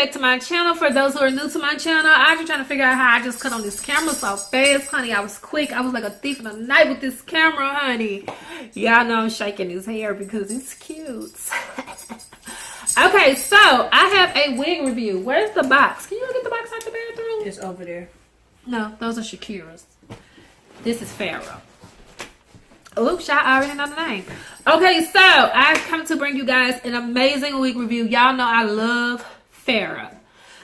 back to my channel. For those who are new to my channel, I've been trying to figure out how I just cut on this camera so fast, honey. I was quick. I was like a thief in the night with this camera, honey. Y'all know I'm shaking his hair because it's cute. Okay, so I have a wig review. Where's the box? Can you get the box out the bathroom? It's over there. No, those are Shakira's. This is Farrah. Oops, y'all already know the name. Okay, so I've come to bring you guys an amazing wig review. Y'all know I love Farrah.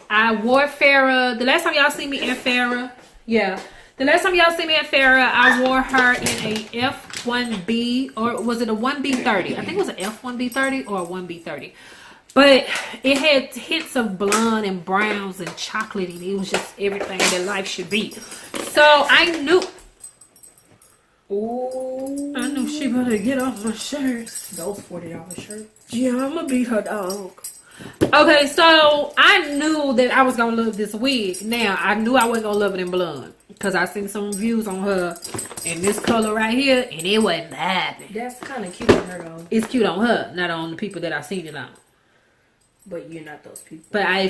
I wore Farrah. The last time y'all see me in Farrah, the last time y'all see me at Farrah, I wore her in a F1B, or was it a 1B30? I think it was an F1B30 or a 1B30. But it had hints of blonde and browns and chocolate, and it was just everything that life should be. So I knew... Ooh. I knew she better get off my shirt. Those $40 shirts. Yeah, I'm gonna beat her dog. Okay, so I knew that I was gonna love this wig. Now, I knew I wasn't gonna love it in blonde, because I seen some reviews on her in this color right here, and it wasn't happening. That's kind of cute on her, though. It's cute on her, not on the people that I seen it on. But you're not those people. But I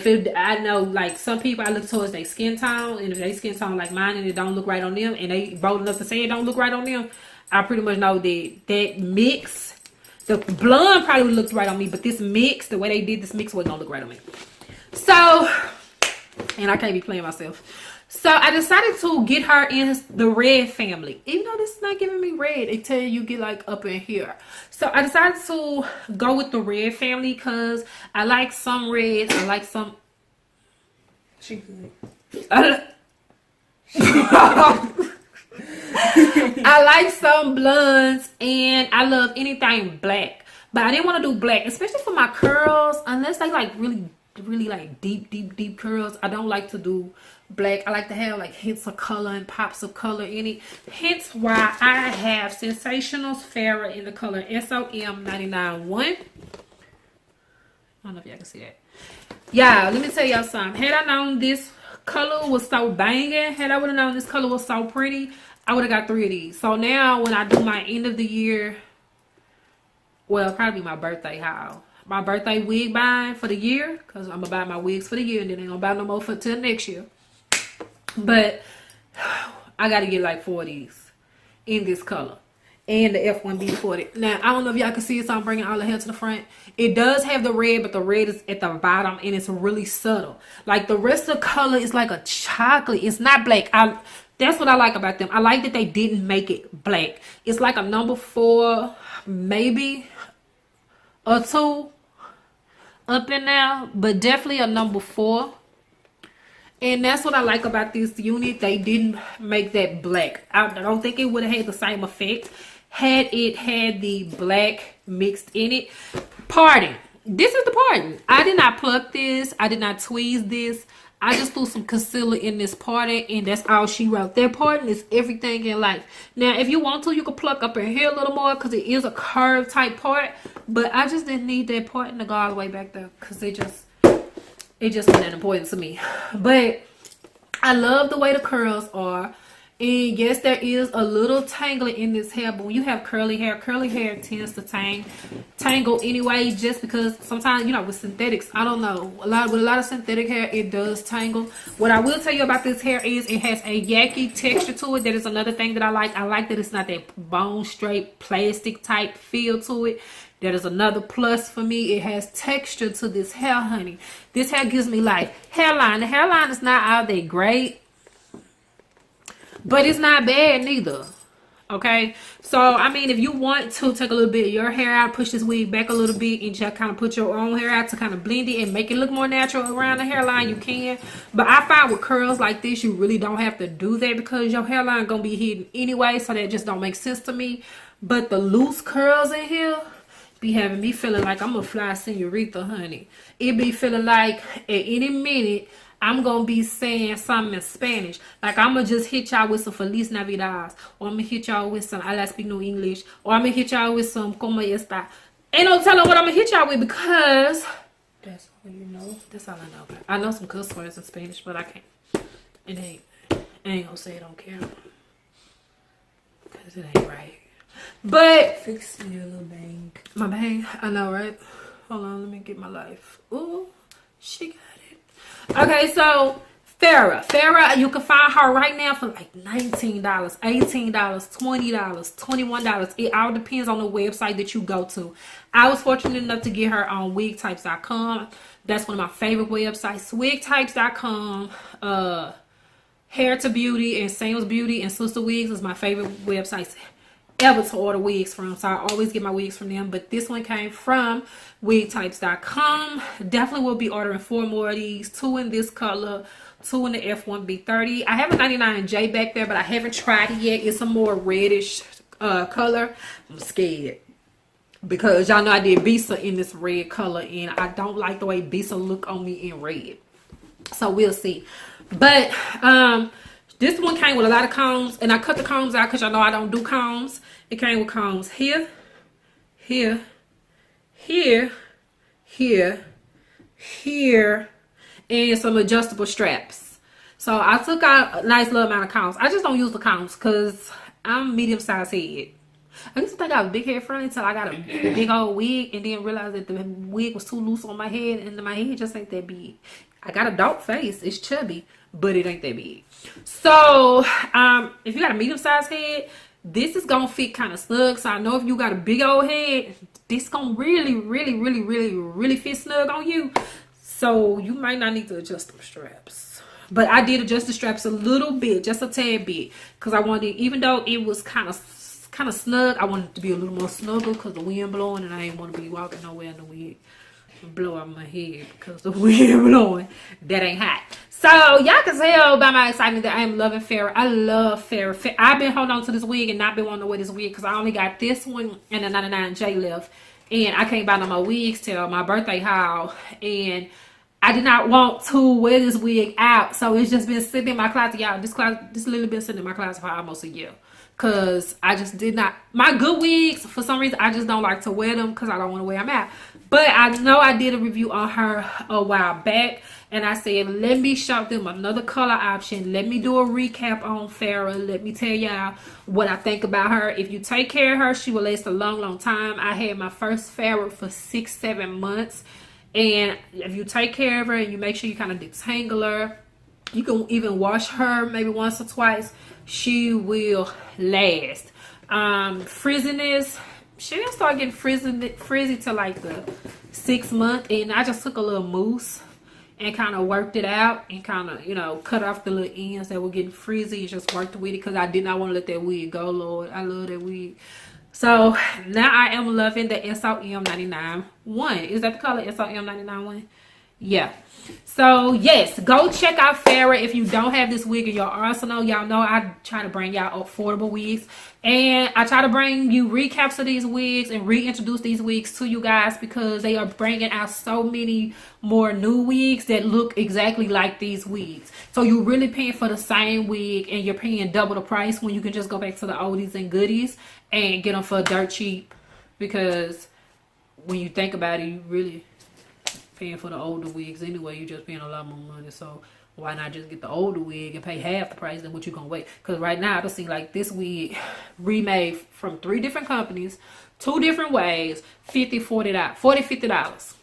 know, like, some people, I look towards their skin tone, and if they skin tone like mine and it don't look right on them, and they bold enough to say it don't look right on them, I pretty much know that mix, the blonde probably would look right on me, but this mix, the way they did this mix, wasn't gonna look right on me. So, and I can't be playing myself. So I decided to get her in the red family. Even though this is not giving me red, it tell you get like up in here. So I decided to go with the red family because I like some reds. I like some... She good. I like some blondes, and I love anything black. But I didn't want to do black, especially for my curls, unless they like really like deep curls. I don't like to do black. I like to have like hints of color and pops of color in it. Hence why I have Sensationnel's Farrah in the color SOM991. I don't know if y'all can see that. Yeah, let me tell y'all something. Had I known this color was so banging, had I would have known this color was so pretty, I would have got 3 of these. So now when I do my end of the year, well, probably my birthday haul, my birthday wig buying for the year, because I'm gonna buy my wigs for the year and then I ain't gonna buy no more for till next year. But I gotta get like 4 of these in this color and the F1B40. Now I don't know if y'all can see it, so I'm bringing all the hair to the front. It does have the red, but the red is at the bottom and it's really subtle. Like the rest of the color is like a chocolate. It's not black. That's what I like about them. I like that they didn't make it black. It's like a number 4, maybe a 2 up in there, but definitely a number 4. And that's what I like about this unit. They didn't make that black. I don't think it would have had the same effect had it had the black mixed in it. Parting. This is the parting. I did not pluck this. I did not tweeze this. I just threw some concealer in this parting, and that's all she wrote. That parting is everything in life. Now, if you want to, you can pluck up in here a little more because it is a curved type part. But I just didn't need that parting to go all the way back there because it just wasn't that important to me. But I love the way the curls are. And yes, there is a little tangling in this hair, but when you have curly hair tends to tangle anyway, just because sometimes, you know, with synthetics, I don't know, with a lot of synthetic hair, it does tangle. What I will tell you about this hair is it has a yucky texture to it. That is another thing that I like. I like that it's not that bone straight plastic type feel to it. That is another plus for me. It has texture to this hair, honey. This hair gives me life. Hairline. The hairline is not all that great, but it's not bad neither. Okay, so I mean, if you want to take a little bit of your hair out, push this wig back a little bit, and just kind of put your own hair out to kind of blend it and make it look more natural around the hairline, you can. But I find with curls like this, you really don't have to do that because your hairline gonna be hidden anyway, so that just don't make sense to me. But the loose curls in here be having me feeling like I'm a fly senorita, honey. It be feeling like at any minute I'm gonna be saying something in Spanish. Like I'm gonna just hit y'all with some Feliz Navidad, or I'm gonna hit y'all with some I speak no English, or I'm gonna hit y'all with some Como esta. Ain't no telling what I'm gonna hit y'all with because that's all you know. That's all I know. I know some cuss words in Spanish, but I can't. I ain't gonna say it on camera because it ain't right. But fix your little bang. My bang, I know, right? Hold on, let me get my life. Ooh, she got it. Okay, so Farrah, you can find her right now for like $19, $18, $20, $21. It all depends on the website that you go to. I was fortunate enough to get her on wigtypes.com. That's one of my favorite websites. Wigtypes.com, Hair to Beauty and Sam's Beauty and Sister Wigs is my favorite websites ever to order wigs from. So I always get my wigs from them. But this one came from wigtypes.com. Definitely will be ordering 4 more of these. 2 in this color. 2 in the F1B30. I have a 99J back there, but I haven't tried it yet. It's a more reddish color. I'm scared. Because y'all know I did Bisa in this red color. And I don't like the way Bisa look on me in red. So we'll see. But this one came with a lot of combs, and I cut the combs out because y'all know I don't do combs. It came with combs here, here, here, here, here, and some adjustable straps. So I took out a nice little amount of combs. I just don't use the combs because I'm medium-sized head. I used to think I was big head front until I got a big old wig and then realized that the wig was too loose on my head and my head just ain't that big. I got a dark face. It's chubby, but it ain't that big. So, if you got a medium-sized head, this is going to fit kind of snug. So, I know if you got a big old head, this going to really fit snug on you. So, you might not need to adjust them straps. But I did adjust the straps a little bit, just a tad bit. Because I wanted, even though it was kind of snug, I wanted it to be a little more snuggle because the wind blowing and I didn't want to be walking nowhere in the wind. Blow out my head because the wind blowing. That ain't hot. So y'all can tell by my excitement that I am loving Farrah. I love Farrah. I've been holding on to this wig and not been wanting to wear this wig because I only got this one and a 99J left, and I can't buy no more wigs till my birthday haul, and I did not want to wear this wig out, so it's just been sitting in my closet, y'all. This literally been sitting in my closet for almost a year. Because I just did not, my good wigs, for some reason, I just don't like to wear them because I don't want to wear them out. But I know I did a review on her a while back. And I said, let me show them another color option. Let me do a recap on Farrah. Let me tell y'all what I think about her. If you take care of her, she will last a long time. I had my first Farrah for 6-7 months. And if you take care of her and you make sure you kind of detangle her, you can even wash her maybe once or twice. She will last. Frizziness, she didn't start getting frizzy till like the 6th month, and I just took a little mousse and kind of worked it out and kind of, you know, cut off the little ends that were getting frizzy and just worked with it because I did not want to let that wig go, Lord. I love that wig. So now I am loving the SOM99 one. Is that the color, SOM99 one? Yeah. So yes, go check out Farrah if you don't have this wig in your arsenal. Y'all know I try to bring y'all affordable wigs, and I try to bring you recaps of these wigs and reintroduce these wigs to you guys because they are bringing out so many more new wigs that look exactly like these wigs. So you're really paying for the same wig and you're paying double the price when you can just go back to the oldies and goodies and get them for dirt cheap, because when you think about it, you really paying for the older wigs anyway. You just paying a lot more money, so why not just get the older wig and pay half the price than what you gonna wait? Because right now it seems like this wig remade from 3 different companies, 2 different ways, $50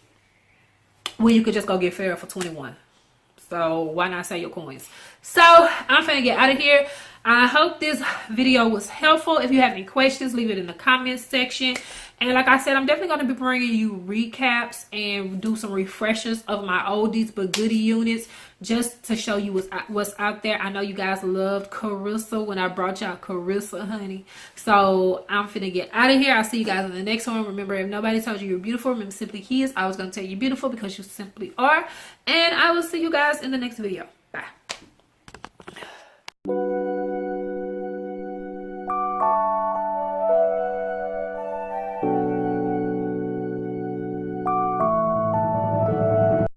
when you could just go get Farrah for 21. So why not save your coins? So I'm finna get out of here. I hope this video was helpful. If you have any questions, leave it in the comments section. And like I said, I'm definitely going to be bringing you recaps and do some refreshers of my oldies but goodie units just to show you what's out there. I know you guys loved Carissa when I brought y'all Carissa, honey. So I'm finna get out of here. I'll see you guys in the next one. Remember, if nobody told you you're beautiful, remember simply he is. I was going to tell you beautiful because you simply are. And I will see you guys in the next video. Bye.